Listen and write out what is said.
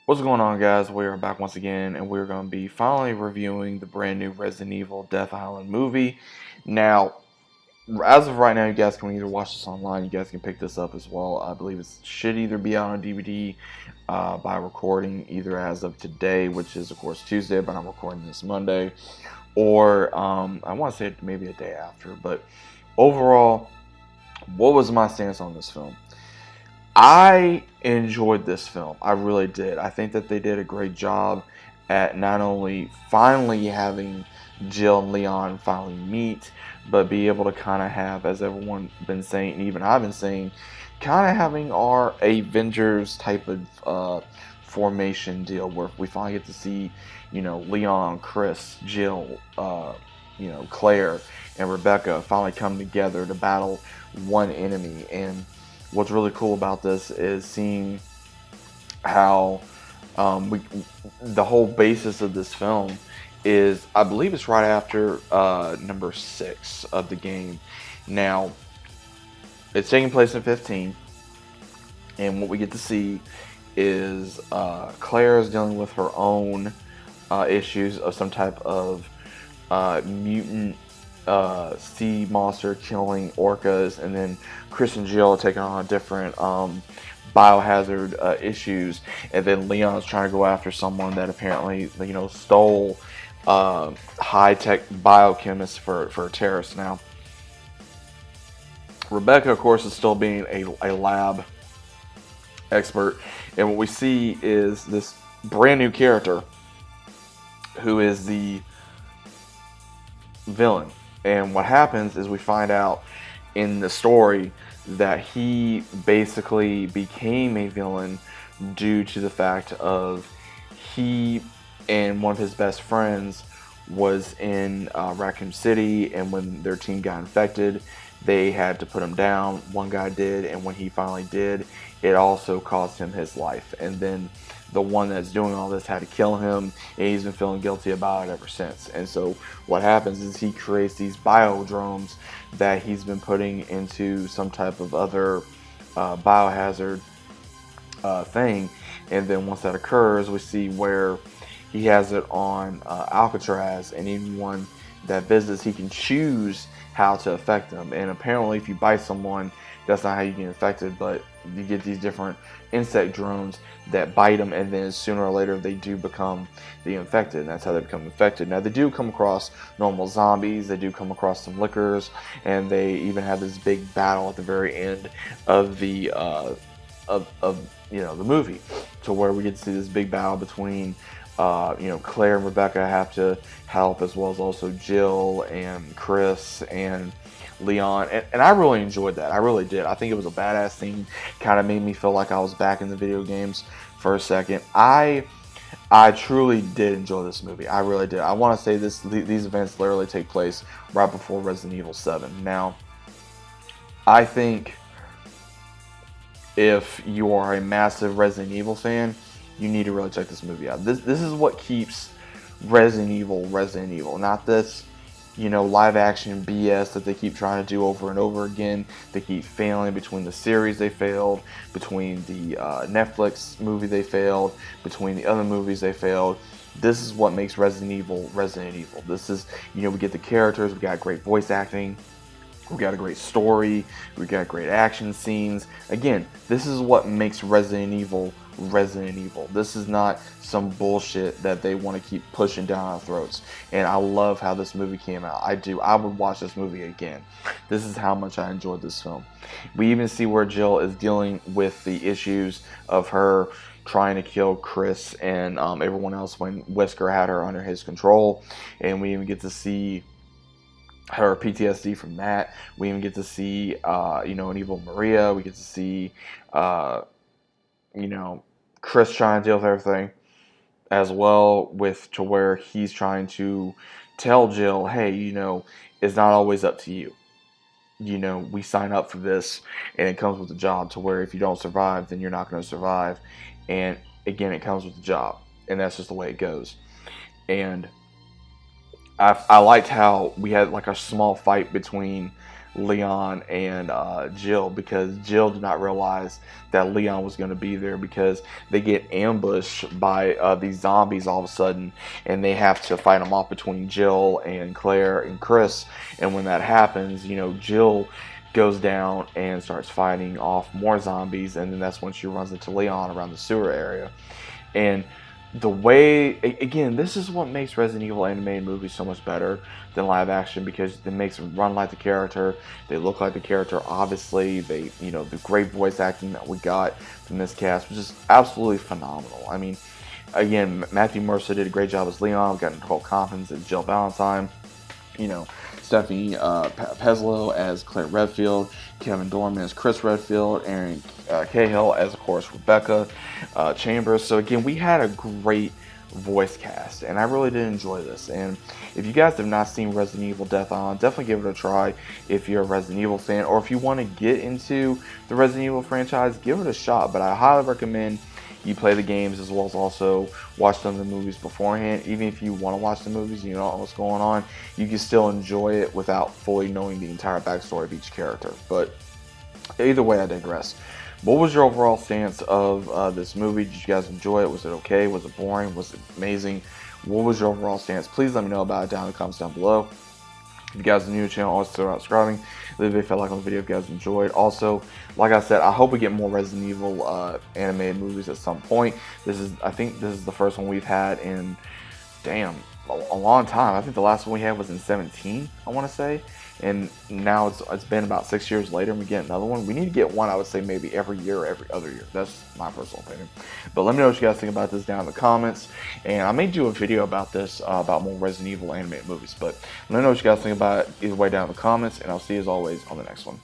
What's going on, guys? We are back once again, and we're going to be finally reviewing the brand new Resident Evil Death Island movie. Now, as of right now, you guys can either watch this online, you guys can pick this up as well. I believe it should either be out on DVD by recording either as of today, which is, of course, Tuesday, but I'm recording this Monday, or I want to say maybe a day after. But overall, what was my stance on this film? I enjoyed this film. I really did. I think that they did a great job at not only finally having Jill and Leon finally meet, but be able to kind of have, as everyone been saying, and even I've been saying, kind of having our Avengers type of formation deal where we finally get to see, Leon, Chris, Jill, Claire, and Rebecca finally come together to battle one enemy. And what's really cool about this is seeing how the whole basis of this film is, I believe it's right after number 6 of the game. Now, it's taking place in 15, and what we get to see is Claire is dealing with her own issues of some type of mutant sea monster killing orcas, and then Chris and Jill are taking on different biohazard issues, and then Leon's trying to go after someone that apparently stole high-tech biochemists for terrorists. Now, Rebecca, of course, is still being a lab expert, and what we see is this brand new character who is the villain. And what happens is we find out in the story that he basically became a villain due to the fact of he and one of his best friends was in Raccoon City, and when their team got infected, they had to put him down. One guy did, and when he finally did, it also cost him his life. And then the one that's doing all this had to kill him, and he's been feeling guilty about it ever since. And so what happens is he creates these biodromes that he's been putting into some type of other biohazard thing. And then once that occurs, we see where he has it on Alcatraz, and anyone that visits, he can choose how to affect them. And apparently if you bite someone, that's not how you get infected, but you get these different insect drones that bite them, and then sooner or later they do become the infected, and that's how they become infected. Now, they do come across normal zombies, they do come across some lickers, and they even have this big battle at the very end of the the movie, to where we get to see this big battle between Claire and Rebecca have to help, as well as also Jill and Chris and Leon, and I really enjoyed that. I really did. I think it was a badass scene. Kind of made me feel like I was back in the video games for a second. I truly did enjoy this movie. I really did. I want to say these events literally take place right before Resident Evil 7. Now, I think if you are a massive Resident Evil fan, you need to really check this movie out. This is what keeps Resident Evil, not this live action BS that they keep trying to do over and over again. They keep failing between the series they failed, between the Netflix movie they failed, between the other movies they failed. This is what makes Resident Evil Resident Evil. This is, we get the characters, we got great voice acting, we got a great story, we got great action scenes. Again, this is what makes Resident Evil Resident Evil. This is not some bullshit that they want to keep pushing down our throats. And I love how this movie came out. I do. I would watch this movie again. This is how much I enjoyed this film. We even see where Jill is dealing with the issues of her trying to kill Chris and everyone else when Wesker had her under his control. And we even get to see her PTSD from that. We even get to see an evil Maria. We get to see Chris trying to deal with everything as well, to where he's trying to tell Jill, hey, it's not always up to you. We sign up for this, and it comes with the job, to where if you don't survive, then you're not going to survive. And again, it comes with the job, and that's just the way it goes. And I liked how we had like a small fight between Leon and Jill, because Jill did not realize that Leon was going to be there, because they get ambushed by these zombies all of a sudden, and they have to fight them off between Jill and Claire and Chris. And when that happens, you know, Jill goes down and starts fighting off more zombies, and then that's when she runs into Leon around the sewer area. And the way, again, this is what makes Resident Evil animated movies so much better than live action, because it makes them run like the character, they look like the character, obviously, they, you know, the great voice acting that we got from this cast was just absolutely phenomenal. I mean, again, Matthew Mercer did a great job as Leon. We got Nicole Coffins as Jill Valentine, you know, Stephanie Peslow as Claire Redfield, Kevin Dorman as Chris Redfield, Aaron Cahill as, of course, Rebecca Chambers. So again, we had a great voice cast, and I really did enjoy this. And if you guys have not seen Resident Evil Death Island, definitely give it a try if you're a Resident Evil fan, or if you want to get into the Resident Evil franchise, give it a shot. But I highly recommend you play the games as well as also watch some of the movies beforehand. Even if you want to watch the movies and you don't know what's going on, you can still enjoy it without fully knowing the entire backstory of each character. But either way, I digress. What was your overall stance of this movie? Did you guys enjoy it? Was it okay? Was it boring? Was it amazing? What was your overall stance? Please let me know about it down in the comments down below. If you guys are new to the channel, always consider subscribing. Leave a big like on the video if you guys enjoyed. Also, like I said, I hope we get more Resident Evil animated movies at some point. I think this is the first one we've had in, damn, a long time. I think the last one we had was in 2017, I want to say. And now it's been about 6 years later, and we get another one. We need to get one, I would say, maybe every year or every other year. That's my personal opinion. But let me know what you guys think about this down in the comments. And I may do a video about this, about more Resident Evil animated movies. But let me know what you guys think about it either way down in the comments. And I'll see you as always on the next one.